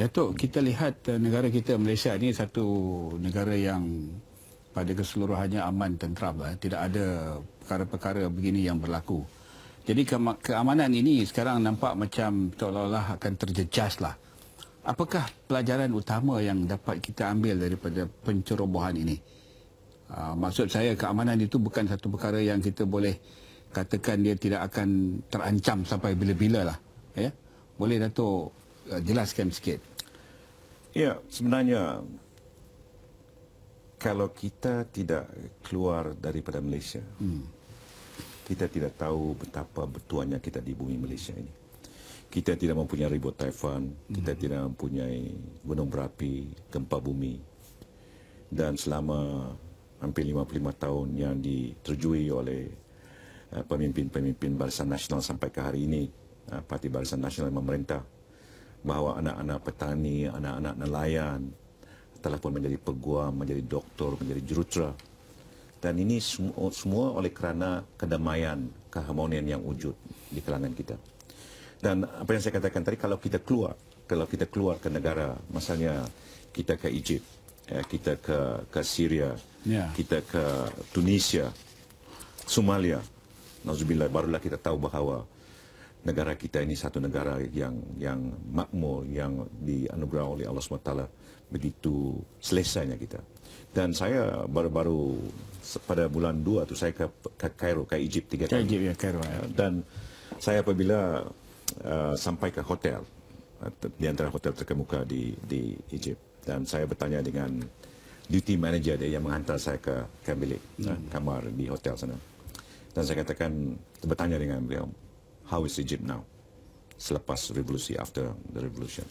Datuk, kita lihat negara kita Malaysia ini satu negara yang pada keseluruhannya aman tentram. Tidak ada perkara-perkara begini yang berlaku. Jadi keamanan ini sekarang nampak macam seolah-olah akan terjejas lah. Apakah pelajaran utama yang dapat kita ambil daripada pencerobohan ini? Maksud saya keamanan itu bukan satu perkara yang kita boleh katakan dia tidak akan terancam sampai bila-bila lah. Ya? Boleh Datuk jelaskan sikit? Ya, sebenarnya kalau kita tidak keluar daripada Malaysia, kita tidak tahu betapa bertuanya kita di bumi Malaysia ini. Kita tidak mempunyai ribut taifan, kita tidak mempunyai gunung berapi, gempa bumi. Dan selama hampir 55 tahun yang diterjui oleh pemimpin-pemimpin Barisan Nasional sampai ke hari ini, Parti Barisan Nasional memerintah bahawa anak-anak petani, anak-anak nelayan telah pun menjadi peguam, menjadi doktor, menjadi jurutera. Dan ini semua oleh kerana kedamaian, keharmonian yang wujud di kalangan kita. Dan apa yang saya katakan tadi, kalau kita keluar ke negara, misalnya kita ke Egypt, kita ke Syria, kita ke Tunisia, Somalia, nauzubillah, barulah kita tahu bahawa negara kita ini satu negara yang makmur, yang dianugerah oleh Allah SWT, begitu selesainya kita. Dan saya baru-baru pada bulan 2 tu saya ke Kairo, ke Egypt 3 kali. Egypt, ya, Kairo. Dan saya apabila sampai ke hotel, di antara hotel terkemuka di Egypt, dan saya bertanya dengan duty manager dia yang menghantar saya ke bilik kamar di hotel sana. Dan saya katakan, bertanya dengan beliau, how is Egypt now? Selepas revolusi, after the revolution.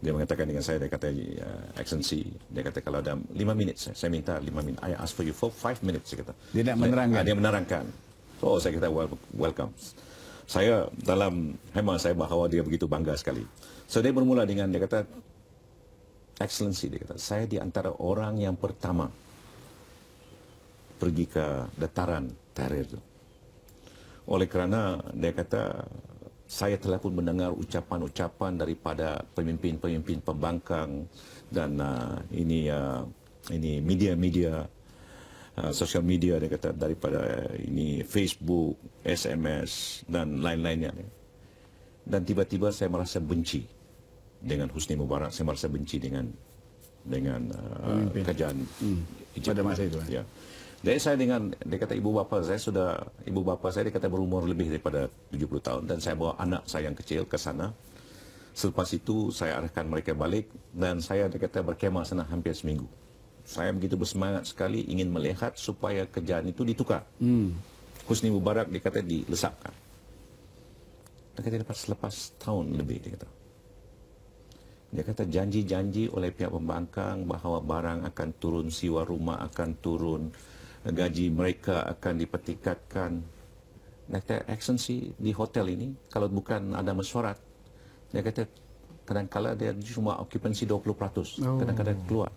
Dia mengatakan dengan saya, dia kata, Excellency, dia kata kalau dalam 5 minit, saya minta 5 minit. I ask for you for 5 minutes, saya kata. Dia nak menerangkan. Dia menerangkan. So, saya kata, welcome. Saya, dalam hemat saya bahawa dia begitu bangga sekali. So, dia bermula dengan, dia kata, Excellency, dia kata, saya di antara orang yang pertama pergi ke dataran Tahrir itu. Oleh kerana dia kata saya telah pun mendengar ucapan-ucapan daripada pemimpin-pemimpin pembangkang dan ini media-media, sosial media, dia kata daripada ini Facebook, SMS dan lain-lainnya. Dan tiba-tiba saya merasa benci dengan Husni Mubarak, saya merasa benci dengan kerajaan pada masa itu. Ya. Jadi saya dia kata ibu bapa saya dia kata berumur lebih daripada 70 tahun dan saya bawa anak saya yang kecil ke sana. Selepas itu saya arahkan mereka balik dan saya dia kata berkemah sana hampir seminggu. Saya begitu bersemangat sekali ingin melihat supaya kerajaan itu ditukar. Husni Mubarak dia kata dilesapkan. Dia kata dapat selepas tahun lebih dia kata. Dia kata janji-janji oleh pihak pembangkang bahawa barang akan turun, sewa rumah akan turun, gaji mereka akan dipertingkatkan. Dia kata, Excellency, di hotel ini, kalau bukan ada mesyuarat, dia kata, kadang-kadang dia cuma okupansi 20%, kadang-kadang keluar.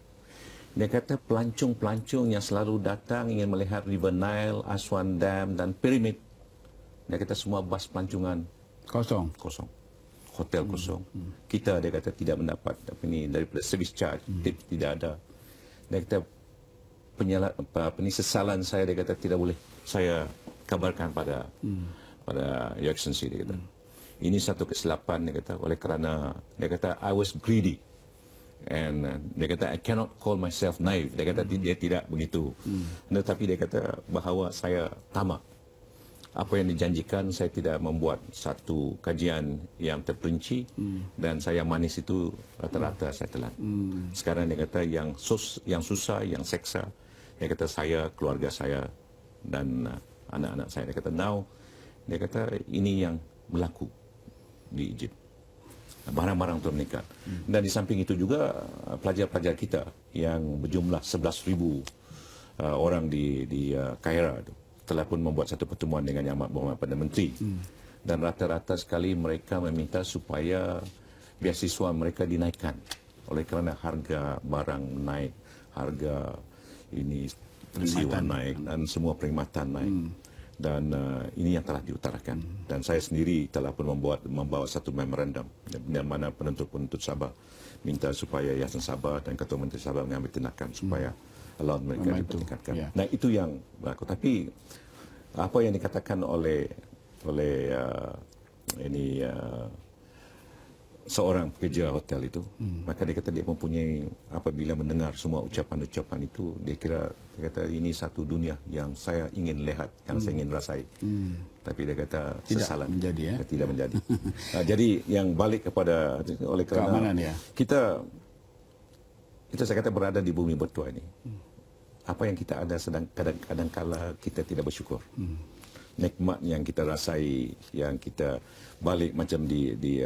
Dia kata, pelancong-pelancong yang selalu datang ingin melihat River Nile, Aswan Dam dan Pyramid, dia kata semua bas pelancongan kosong. Hotel kosong. Kita, dia kata, tidak mendapat daripada service charge, tips tidak ada. Dia kata, penyesalan saya, dia kata, tidak boleh saya kabarkan pada Your Excellency, dia kata. Ini satu kesilapan, dia kata, oleh kerana, dia kata, I was greedy. And dia kata, I cannot call myself naive. Dia kata, dia tidak begitu. Tetapi dia kata, bahawa saya tamak. Apa yang dijanjikan, saya tidak membuat satu kajian yang terperinci dan saya manis itu rata-rata saya telan. Sekarang dia kata yang susah, yang seksa, dia kata saya, keluarga saya dan anak-anak saya. Dia kata now, dia kata ini yang berlaku di Egypt. Barang-barang itu meningkat. Dan di samping itu juga pelajar-pelajar kita yang berjumlah 11,000 orang di Kaira itu telah pun membuat satu pertemuan dengan Yang Amat Perdana Menteri. Dan rata-rata sekali mereka meminta supaya beasiswa mereka dinaikkan oleh kerana harga barang naik, harga ini sewa naik dan semua perkhidmatan naik. Dan ini yang telah diutarakan. Dan saya sendiri telah pun membawa satu memorandum yang mana penuntut-penuntut Sabah minta supaya Yayasan Sabah dan Ketua Menteri Sabah mengambil tindakan supaya allowance mereka dipertingkatkan. Yeah. Nah, itu yang berlaku. Tapi apa yang dikatakan oleh seorang pekerja hotel itu, maka dia kata dia mempunyai, apabila mendengar semua ucapan-ucapan itu, dia kata ini satu dunia yang saya ingin lihat, yang saya ingin rasai. Tapi dia kata sesalan, tidak menjadi. Jadi yang balik kepada oleh kerana kita saya kata berada di bumi bertuah ini. Apa yang kita ada sedang kadang-kadang kala kita tidak bersyukur. Nikmat yang kita rasai, yang kita balik macam di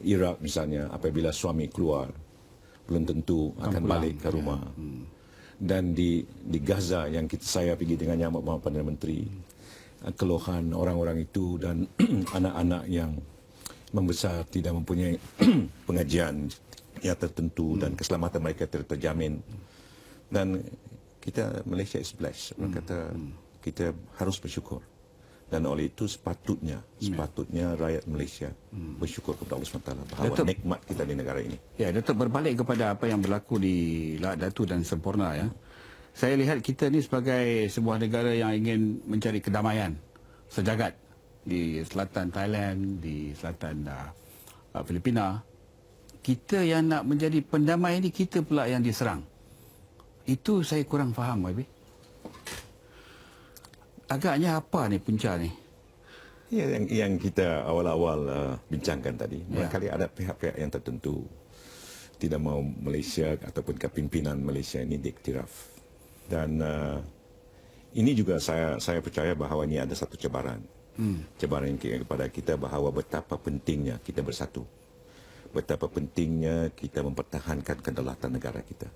Iraq misalnya, apabila suami keluar belum tentu akan balik ke rumah. Dan di Gaza yang saya pergi dengan Yang Amat Perdana Menteri, keluhan orang-orang itu dan anak-anak yang membesar tidak mempunyai pengajian yang tertentu dan keselamatan mereka tidak terjamin. Dan kita Malaysia is blessed. Orang kata kita harus bersyukur. Dan oleh itu sepatutnya rakyat Malaysia bersyukur kepada Allah SWT bahawa Datuk, nikmat kita di negara ini. Ya, Datuk, berbalik kepada apa yang berlaku di Lahad Datu dan Semporna, ya. Saya lihat kita ni sebagai sebuah negara yang ingin mencari kedamaian sejagat di selatan Thailand, di selatan Filipina. Kita yang nak menjadi pendamai ni, kita pula yang diserang. Itu saya kurang faham, YB. Agaknya apa ni punca ni? Ya, yang kita awal-awal bincangkan tadi. Barangkali ada pihak-pihak yang tertentu tidak mahu Malaysia ataupun kepimpinan Malaysia ini diiktiraf. Dan ini juga saya percaya bahawa ini ada satu cabaran. Cabaran kepada kita bahawa betapa pentingnya kita bersatu. Betapa pentingnya kita mempertahankan kedaulatan negara kita.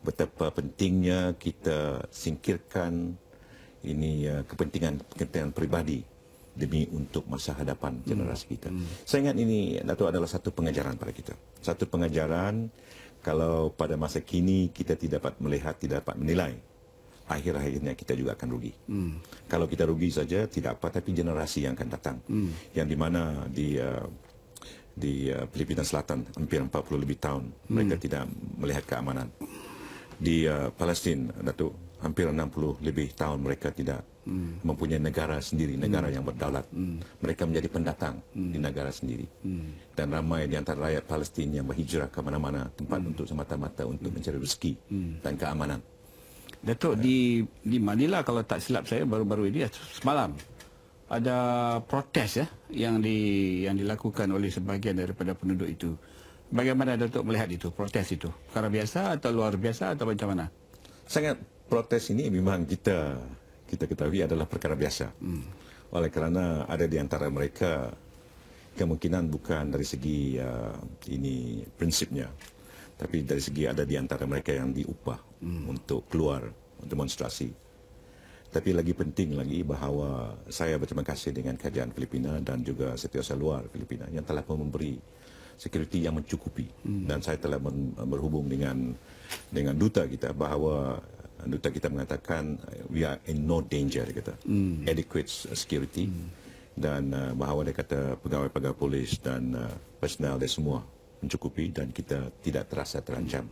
Betapa pentingnya kita singkirkan kepentingan peribadi demi untuk masa hadapan generasi kita. Saya ingat ini, Datuk, adalah satu pengajaran pada kita. Satu pengajaran kalau pada masa kini kita tidak dapat melihat, tidak dapat menilai, akhir-akhirnya kita juga akan rugi. Kalau kita rugi saja tidak apa, tapi generasi yang akan datang, yang di mana di Filipina Selatan hampir 40 lebih tahun mereka tidak melihat keamanan. Di Palestin, Datuk, hampir 60 lebih tahun mereka tidak mempunyai negara sendiri, negara yang berdaulat. Mereka menjadi pendatang di negara sendiri. Dan ramai di antara rakyat Palestin yang berhijrah ke mana-mana tempat untuk semata-mata untuk mencari rezeki dan keamanan. Datuk, di Manila kalau tak silap saya baru-baru ini semalam ada protes yang dilakukan oleh sebahagian daripada penduduk itu. Bagaimana Datuk melihat itu, protes itu? Perkara biasa atau luar biasa atau macam mana? Sangat protes ini memang kita ketahui adalah perkara biasa. Oleh kerana ada di antara mereka kemungkinan bukan dari segi ini prinsipnya, tapi dari segi ada di antara mereka yang diupah untuk keluar demonstrasi. Tapi lagi penting lagi bahawa saya berterima kasih dengan Kerajaan Filipina dan juga Setiausaha Luar Filipina yang telah memberi security yang mencukupi. Dan saya telah berhubung dengan duta kita bahawa duta kita mengatakan we are in no danger, dia kata. Adequate security. Dan bahawa dia kata pegawai-pegawai polis dan personal dia semua mencukupi dan kita tidak terasa terancam.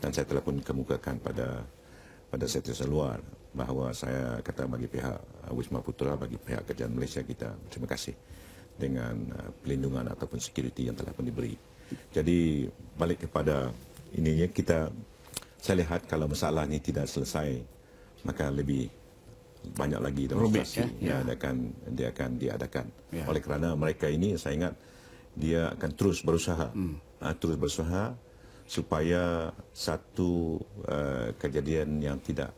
Dan saya telah pun kemukakan pada Setiausaha Luar bahawa saya kata bagi pihak Wisma Putra, bagi pihak Kerajaan Malaysia kita, terima kasih dengan pelindungan ataupun security yang telah pun diberi. Jadi balik kepada ininya, saya lihat kalau masalah ini tidak selesai, maka lebih banyak lagi demonstrasi yang dia akan diadakan. Oleh kerana mereka ini, saya ingat dia akan terus berusaha supaya satu kejadian yang tidak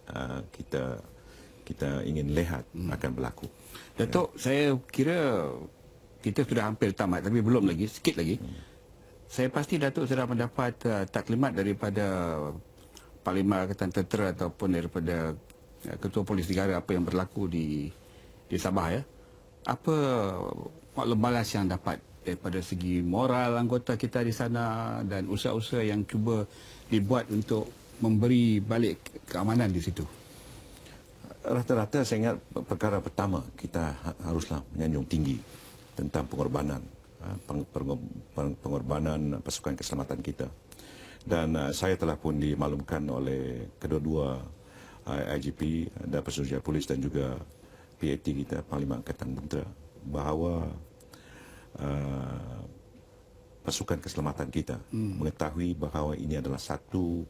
kita ingin lihat akan berlaku. Datuk, saya kira kita sudah hampir tamat, tapi belum lagi, sikit lagi. Saya pasti Datuk sudah mendapat taklimat daripada Panglima Angkatan Tentera ataupun daripada Ketua Polis Negara apa yang berlaku di Sabah, ya. Apa maklum balas yang dapat daripada segi moral anggota kita di sana dan usaha-usaha yang cuba dibuat untuk memberi balik keamanan di situ? Rata-rata saya ingat perkara pertama kita haruslah menyanjung tinggi tentang pengorbanan pasukan keselamatan kita. Dan saya telah pun dimaklumkan oleh kedua-dua IGP dan Pensuruh Polis dan juga PAT kita, Panglima Angkatan Tentera, bahawa pasukan keselamatan kita mengetahui bahawa ini adalah satu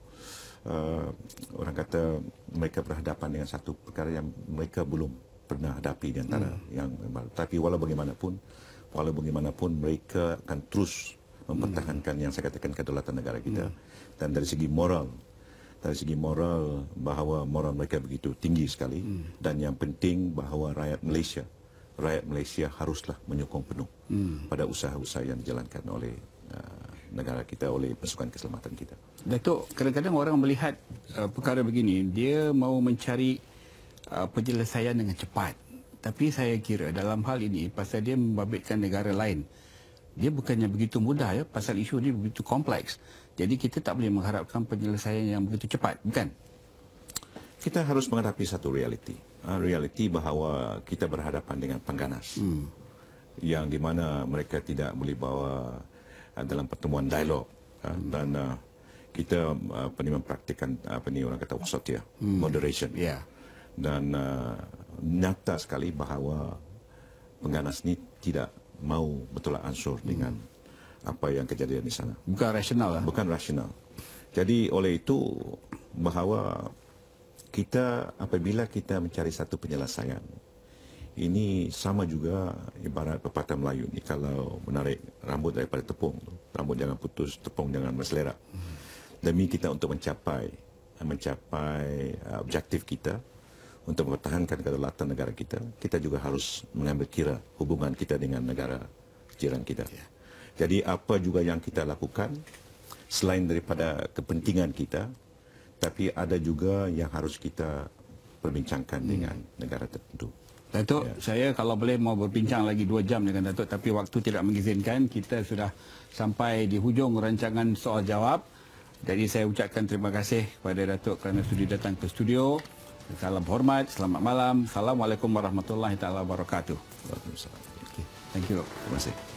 orang kata mereka berhadapan dengan satu perkara yang mereka belum pernah hadapi di antara yang tapi walau bagaimanapun mereka akan terus mempertahankan yang saya katakan kedaulatan negara kita. Dan dari segi moral bahawa moral mereka begitu tinggi sekali. Dan yang penting bahawa rakyat Malaysia haruslah menyokong penuh pada usaha-usaha yang dijalankan oleh negara kita, oleh pasukan keselamatan kita. Datuk, kadang-kadang orang melihat perkara begini, dia mau mencari penyelesaian dengan cepat. Tapi saya kira dalam hal ini, pasal dia membabitkan negara lain, dia bukannya begitu mudah ya, pasal isu ini begitu kompleks. Jadi kita tak boleh mengharapkan penyelesaian yang begitu cepat, bukan? Kita harus menghadapi satu realiti. Realiti bahawa kita berhadapan dengan pengganas. Yang di mana mereka tidak boleh bawa dalam pertemuan dialog. Dan kita mempraktikkan orang kata wasatia, moderation. Yeah. Dan nyata sekali bahawa pengganas ini tidak mau betul ansur dengan apa yang kejadian di sana. Bukan rasional lah. Bukan rasional. Jadi oleh itu bahawa kita apabila kita mencari satu penyelesaian, ini sama juga ibarat pepatah Melayu ni, kalau menarik rambut daripada tepung, rambut jangan putus, tepung jangan berselerak. Demi kita untuk mencapai objektif kita, untuk mempertahankan kedaulatan negara kita, kita juga harus mengambil kira hubungan kita dengan negara jiran kita. Jadi apa juga yang kita lakukan, selain daripada kepentingan kita, tapi ada juga yang harus kita perbincangkan dengan negara tertentu. Datuk, saya kalau boleh mau berbincang lagi 2 jam dengan Datuk, tapi waktu tidak mengizinkan. Kita sudah sampai di hujung rancangan soal jawab. Jadi saya ucapkan terima kasih kepada Datuk kerana sudi datang ke studio. Salam hormat, selamat malam. Assalamualaikum warahmatullahi taala wabarakatuh. Waalaikumsalam. Thank you. Terima kasih.